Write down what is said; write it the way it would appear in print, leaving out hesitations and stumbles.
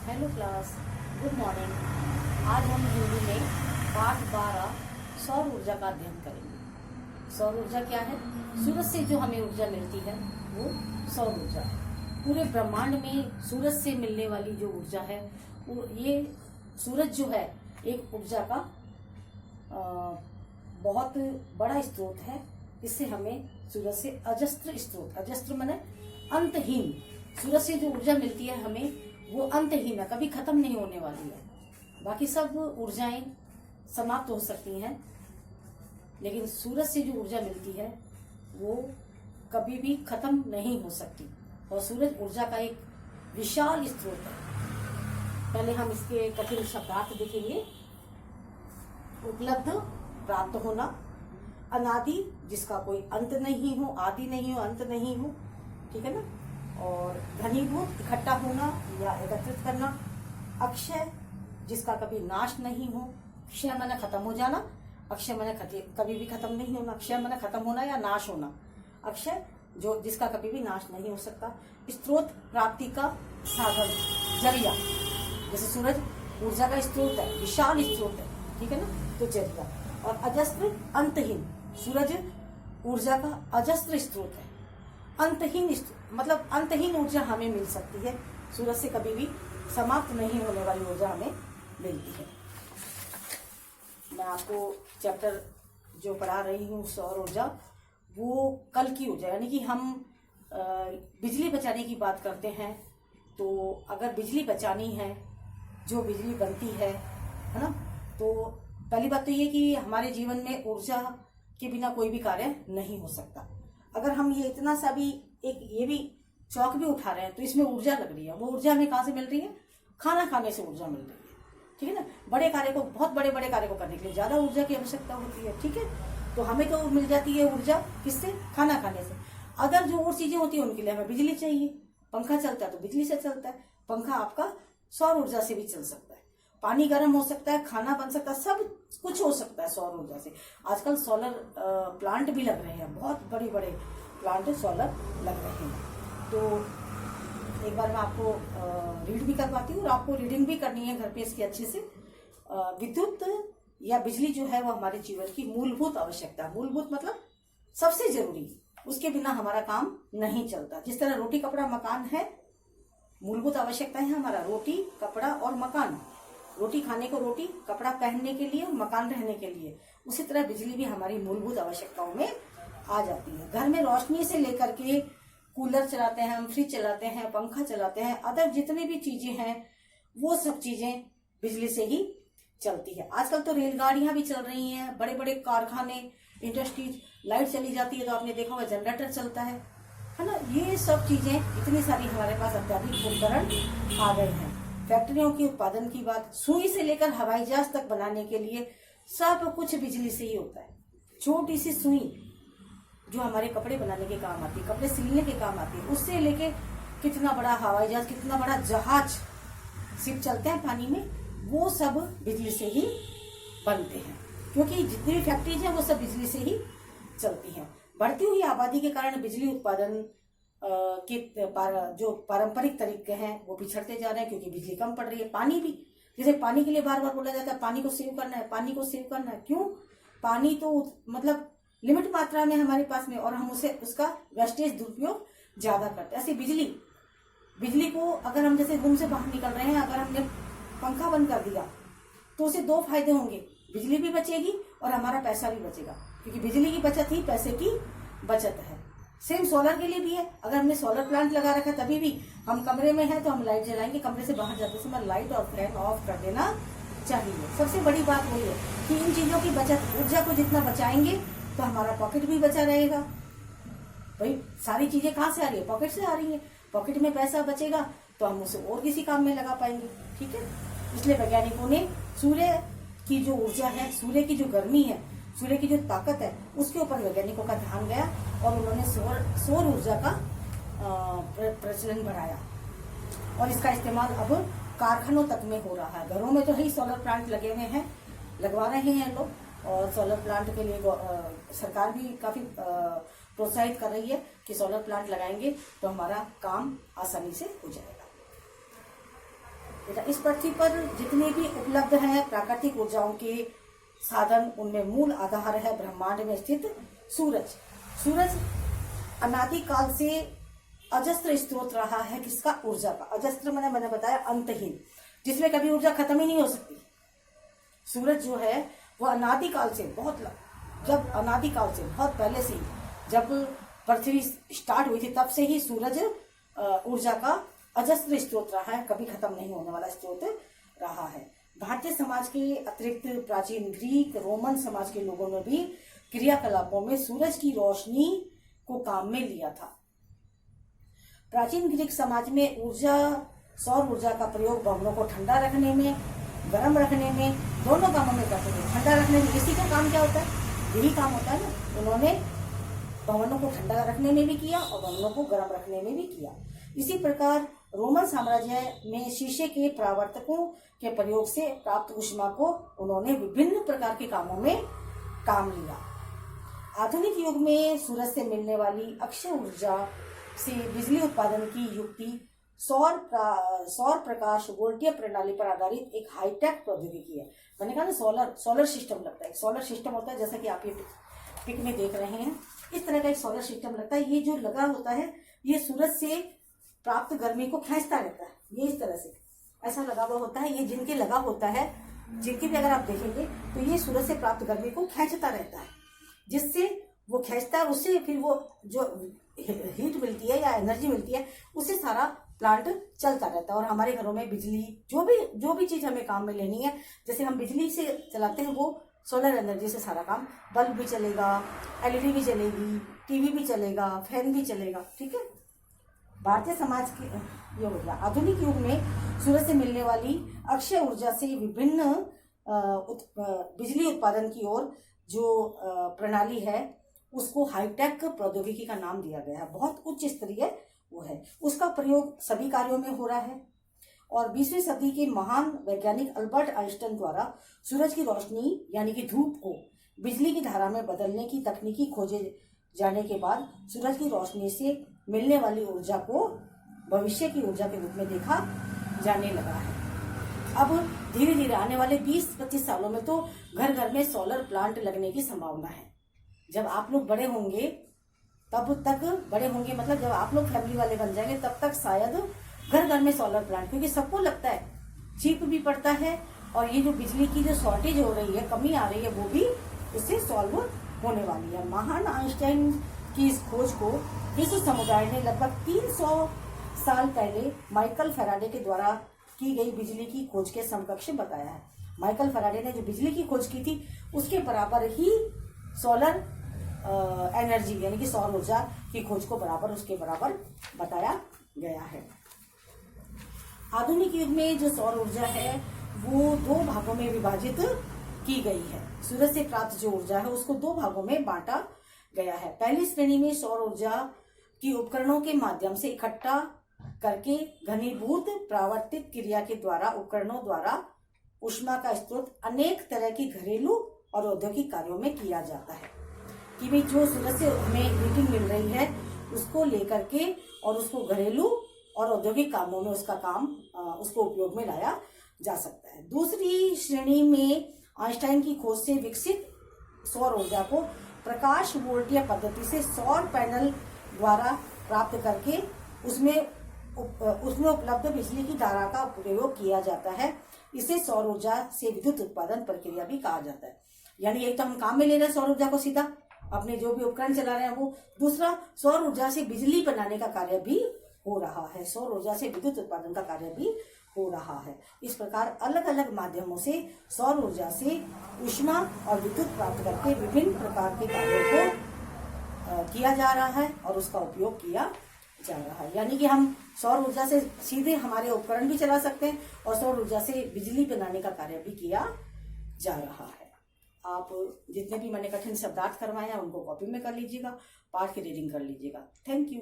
Hello class, good morning. आज हम हिंदी में पाठ 12 सौर ऊर्जा का अध्ययन करेंगे। सौर ऊर्जा क्या है? सूरज से जो हमें ऊर्जा मिलती है वो सौर ऊर्जा है। पूरे ब्रह्मांड में सूरज से मिलने वाली जो ऊर्जा है वो ये सूरज जो है एक ऊर्जा का बहुत बड़ा स्रोत है। इससे हमें सूरज से अजस्त्र स्रोत, अजस्त्र माने अंतहीन, सूरज से जो ऊर्जा मिलती है हमें वो अंतहीन है, कभी खत्म नहीं होने वाली है। बाकी सब ऊर्जाएं समाप्त हो सकती हैं, लेकिन सूरज से जो ऊर्जा मिलती है वो कभी भी खत्म नहीं हो सकती। और सूरज ऊर्जा का एक विशाल स्रोत है। पहले हम इसके कठिन शब्दार्थ देखेंगे। उपलब्ध, प्राप्त होना। अनादि, जिसका कोई अंत नहीं हो, आदि नहीं हो, अंत नहीं हो, ठीक है ना। और घनीभूत, इकट्ठा होना या एकत्रित करना। अक्षय, जिसका कभी नाश नहीं हो। क्षय माने खत्म हो जाना, अक्षय माने कभी भी खत्म नहीं होना। क्षय माने खत्म होना या नाश होना। अक्षय जो जिसका कभी भी नाश नहीं हो सकता। स्रोत, प्राप्ति का साधन, जरिया। जैसे सूरज ऊर्जा का स्रोत है, विशाल स्रोत है, ठीक है ना, तो जरिया। और अजस्त्र, अंतहीन, सूरज ऊर्जा का अजस्त्र स्रोत है। अंतहीन मतलब अंतहीन ऊर्जा हमें मिल सकती है। सूरज से कभी भी समाप्त नहीं होने वाली ऊर्जा हमें मिलती है। मैं आपको चैप्टर जो पढ़ा रही हूँ सौर ऊर्जा, वो कल की ऊर्जा, यानी कि हम बिजली बचाने की बात करते हैं। तो अगर बिजली बचानी है, जो बिजली बनती है ना, तो पहली बात तो ये कि हमारे जीवन में ऊर्जा के बिना कोई भी कार्य नहीं हो सकता। अगर हम ये इतना सा भी ये भी चौक भी उठा रहे हैं तो इसमें ऊर्जा लग रही है। वो ऊर्जा हमें कहाँ से मिल रही है? खाना खाने से ऊर्जा मिल रही है, ठीक है ना। बड़े कार्य को, बहुत बड़े बड़े कार्य को करने के लिए ज्यादा ऊर्जा की आवश्यकता होती है, ठीक है। तो हमें तो मिल जाती है ऊर्जा किससे? खाना खाने से। अगर जो और चीजें होती है उनके लिए हमें बिजली चाहिए। पंखा चलता है तो बिजली से चलता है। पंखा आपका सौर ऊर्जा से भी चल सकता है। पानी गर्म हो सकता है, खाना बन सकता है, सब कुछ हो सकता है सौर ऊर्जा से। आजकल सोलर प्लांट भी लग रहे हैं, बहुत बड़े बड़े प्लांट सोलर लग रहे हैं। तो एक बार मैं आपको रीड भी करवाती हूँ और आपको रीडिंग भी करनी है घर पे इसकी अच्छे से। विद्युत या बिजली जो है वो हमारे जीवन की मूलभूत आवश्यकता। मूलभूत मतलब सबसे जरूरी, उसके बिना हमारा काम नहीं चलता। जिस तरह रोटी, कपड़ा, मकान है, मूलभूत आवश्यकता है हमारा रोटी, कपड़ा और मकान। रोटी खाने को, रोटी, कपड़ा पहनने के लिए, मकान रहने के लिए। उसी तरह बिजली भी हमारी मूलभूत आवश्यकताओं में आ जाती है। घर में रोशनी से लेकर के कूलर चलाते हैं हम, फ्रिज चलाते हैं, पंखा चलाते हैं, अदर जितनी भी चीजें हैं वो सब चीजें बिजली से ही चलती है। आजकल तो रेलगाड़ियां भी चल रही हैं, बड़े बड़े कारखाने, इंडस्ट्रीज, लाइट चली जाती है तो आपने देखा होगा जनरेटर चलता है ना। ये सब चीजें इतनी सारी हमारे पास अत्याधुनिक उपकरण आ गए हैं। फैक्ट्रियों की उत्पादन की बात, सुई से लेकर हवाई जहाज तक बनाने के लिए सब कुछ बिजली से ही होता है। छोटी सी सुई जो हमारे कपड़े बनाने के काम आती है, कपड़े सिलने के काम आती है, उससे लेके कितना बड़ा हवाई जहाज, कितना बड़ा जहाज, शिप चलते हैं पानी में, वो सब बिजली से ही बनते हैं। क्योंकि जितनी भी फैक्ट्रीज हैं वो सब बिजली से ही चलती हैं। बढ़ती हुई आबादी के कारण बिजली उत्पादन के जो पारंपरिक तरीके हैं वो पिछड़ते जा रहे हैं, क्योंकि बिजली कम पड़ रही है। पानी भी, जैसे पानी के लिए बार बार बोला जाता है पानी को सेव करना है, पानी को सेव करना है। क्यों? पानी तो मतलब लिमिट मात्रा में हमारे पास में, और हम उसे उसका वेस्टेज, दुरुपयोग ज्यादा करते हैं। ऐसे बिजली को अगर हम जैसे रूम से बाहर निकल रहे हैं, अगर हमने पंखा बंद कर दिया तो उसे दो फायदे होंगे, बिजली भी बचेगी और हमारा पैसा भी बचेगा, क्योंकि बिजली की बचत ही पैसे की बचत है। सेम सोलर के लिए भी है। अगर हमने सोलर प्लांट लगा रखा है तभी भी हम कमरे में हैं तो हम लाइट जलाएंगे, कमरे से बाहर जाते समय लाइट और फैन ऑफ कर देना चाहिए। सबसे बड़ी बात वही है कि इन चीजों की बचत, ऊर्जा को जितना बचाएंगे तो हमारा पॉकेट भी बचा रहेगा। भाई सारी चीजें कहाँ से आ रही है? पॉकेट से आ रही है। पॉकेट में पैसा बचेगा तो हम उसे और किसी काम में लगा पाएंगे, ठीक है। इसलिए वैज्ञानिकों ने सूर्य की जो ऊर्जा है, सूर्य की जो गर्मी है, सूर्य की जो ताकत है, उसके ऊपर वैज्ञानिकों का ध्यान गया और उन्होंने सौर ऊर्जा का प्रचलन बढ़ाया। और इसका इस्तेमाल अब कारखानों तक में हो रहा है। घरों में तो ही सोलर प्लांट लगे हुए हैं, लगवा रहे हैं लोग, और सोलर प्लांट के लिए सरकार भी काफी प्रोत्साहित कर रही है कि सोलर प्लांट लगाएंगे तो हमारा काम आसानी से हो जाएगा। बेटा इस पृथ्वी पर जितने भी उपलब्ध हैं प्राकृतिक ऊर्जाओं के साधन, उनमें मूल आधार है ब्रह्मांड में स्थित सूरज। सूरज अनादिकाल से अजस्त्र स्रोत रहा है किसका? ऊर्जा का। अजस्त्र मैंने बताया अंतहीन, जिसमें कभी ऊर्जा खत्म ही नहीं हो सकती। सूरज जो है वो अनादिकाल से अनादिकाल से बहुत पहले से ही, जब पृथ्वी स्टार्ट हुई थी तब से ही सूरज ऊर्जा का अजस्त्र स्रोत रहा है, कभी खत्म नहीं होने वाला स्रोत रहा है। भारतीय समाज के अतिरिक्त प्राचीन ग्रीक रोमन समाज के लोगों ने भी क्रियाकलापों में सूरज की रोशनी को काम में लिया था। प्राचीन ग्रीक समाज में सौर ऊर्जा का प्रयोग भवनों को ठंडा रखने में, गर्म रखने में, दोनों कामों में करते थे। ठंडा रखने में इसी का काम क्या होता है? यही काम होता है ना। उन्होंने भवनों को ठंडा रखने में भी किया और भवनों को गर्म रखने में भी किया। इसी प्रकार रोमन साम्राज्य में शीशे के परावर्तकों के प्रयोग से प्राप्त ऊष्मा को उन्होंने विभिन्न प्रकार के कामों में काम लिया। आधुनिक युग में सूरज से मिलने वाली अक्षय ऊर्जा से बिजली उत्पादन की युक्ति सौर प्रकाश वोल्टीय प्रणाली पर आधारित एक हाईटेक प्रौद्योगिकी है। मैंने कहा ना सोलर सिस्टम लगता है। सोलर सिस्टम होता है जैसा कि आप ये पिक में देख रहे हैं, इस तरह का एक सोलर सिस्टम लगता है। ये जो लगा होता है ये सूरज से प्राप्त गर्मी को खींचता रहता है। ये इस तरह से ऐसा लगा हुआ होता है। ये जिनके लगा होता है, जिनके भी अगर आप देखेंगे तो ये सूरज से प्राप्त गर्मी को खींचता रहता है, जिससे वो खींचता है, उससे फिर वो जो हीट मिलती है या एनर्जी मिलती है उससे सारा प्लांट चलता रहता है। और हमारे घरों में बिजली जो भी चीज हमें काम में लेनी है, जैसे हम बिजली से चलाते हैं, वो सोलर एनर्जी से सारा काम, बल्ब भी चलेगा, एलईडी भी चलेगी, टीवी भी चलेगा, फैन भी चलेगा। ठीक है। भारतीय समाज के ये हो गया। आधुनिक युग में सूरज से मिलने वाली अक्षय ऊर्जा से विभिन्न बिजली उत्पादन की ओर जो प्रणाली है उसको हाईटेक प्रौद्योगिकी का नाम दिया गया है। बहुत उच्च स्तरीय वो है। उसका प्रयोग सभी कार्यों में हो रहा है। और 20वीं सदी के महान वैज्ञानिक अल्बर्ट आइंस्टाइन द्वारा सूरज की रोशनी यानी कि धूप को बिजली की धारा में बदलने की तकनीकी खोजे जाने के बाद सूरज की रोशनी से मिलने वाली ऊर्जा को भविष्य की ऊर्जा के रूप में देखा जाने लगा है। अब धीरे धीरे आने वाले 20-25 सालों में तो घर घर में सोलर प्लांट लगने की संभावना है। जब आप लोग बड़े होंगे मतलब जब आप लोग फैमिली वाले बन जाएंगे तब तक शायद घर घर में सोलर प्लांट, क्योंकि सबको लगता है चीप भी पड़ता है और ये जो बिजली की जो शॉर्टेज हो रही है, कमी आ रही है, वो भी उससे सॉल्व होने वाली है। महान आइंस्टाइन की इस खोज को विश्व समुदाय ने लगभग 300 साल पहले माइकल फैराडे के द्वारा की गई बिजली की खोज के समकक्ष बताया है। माइकल फैराडे ने जो बिजली की खोज की थी उसके बराबर ही सोलर एनर्जी यानी कि सौर ऊर्जा की खोज को उसके बराबर बताया गया है। आधुनिक युग में जो सौर ऊर्जा है वो 2 भागों में विभाजित की गई है। सूरज से प्राप्त जो ऊर्जा है उसको 2 भागों में बांटा गया है। पहली श्रेणी में सौर ऊर्जा की उपकरणों के माध्यम से इकट्ठा करके घनीभूत प्रावर्तित क्रिया के द्वारा उपकरणों द्वारा ऊष्मा का स्रोत अनेक तरह की घरेलू और औद्योगिक कार्यों में किया जाता है। कि भाई जो सूरज से हमें हीटिंग मिल रही है उसको लेकर के और उसको घरेलू और औद्योगिक कामों में उसको उपयोग में लाया जा सकता है। दूसरी श्रेणी में आइंस्टाइन की खोज से विकसित सौर ऊर्जा को प्रकाश वोल्टीय पद्धति से सौर पैनल द्वारा प्राप्त करके उसमें उपलब्ध बिजली की धारा का प्रयोग किया जाता है। इसे सौर ऊर्जा से विद्युत उत्पादन प्रक्रिया भी कहा जाता है। यानी एक तो हम काम में ले रहे हैं सौर ऊर्जा को सीधा, अपने जो भी उपकरण चला रहे हैं वो, दूसरा सौर ऊर्जा से बिजली बनाने का कार्य भी हो रहा है, सौर ऊर्जा से विद्युत उत्पादन का कार्य भी हो रहा है। इस प्रकार अलग अलग माध्यमों से सौर ऊर्जा से ऊष्मा और विद्युत प्राप्त करके विभिन्न प्रकार के कार्यों को किया जा रहा है और उसका उपयोग किया जा रहा है। यानी कि हम सौर ऊर्जा से सीधे हमारे उपकरण भी चला सकते हैं और सौर ऊर्जा से बिजली बनाने का कार्य भी किया जा रहा है। आप जितने भी मैंने कठिन शब्दार्थ करवाए हैं उनको कॉपी में कर लीजिएगा, पाठ की रीडिंग कर लीजिएगा। Thank you.